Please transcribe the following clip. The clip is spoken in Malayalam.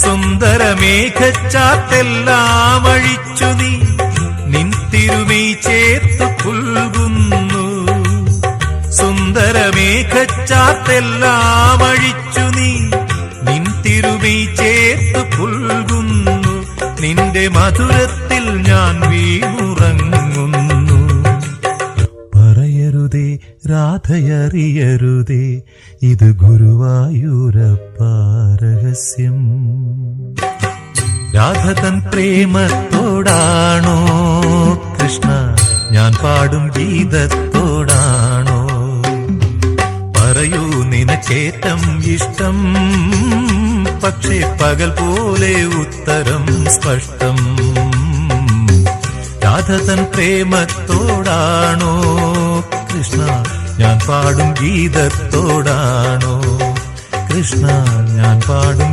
സുന്ദരമേഘച്ചാത്തെല്ലാം അഴിച്ചു നീ നിൻ തിരുമൈ ചേർത്തു പുൽകുന്നു. സുന്ദരമേഘച്ചാത്തെല്ലാം അഴിച്ചു നീ നിൻ തിരുമൈ ചേർത്തു പുൽകുന്നു. നിന്റെ മധുരത്തിൽ ഞാൻ വീണുറങ്ങുന്നു. പറയരുതേ രാധയറിയരുതേ, ഇത് ഗുരുവായൂരപ്പ രഹസ്യം. രാധ തൻ പ്രേമത്തോടാണോ കൃഷ്ണ ഞാൻ പാടും ഗീതത്തോടാണോ? പറയൂ നിനക്കേറ്റം ഇഷ്ടം, പക്ഷേ പകൽ പോലെ ഉത്തരം സ്പഷ്ടം. രാധ തൻ പ്രേമത്തോടാണോ കൃഷ്ണ ഞാൻ പാടും ഗീതത്തോടാണോ? കൃഷ്ണ ഞാൻ പാടും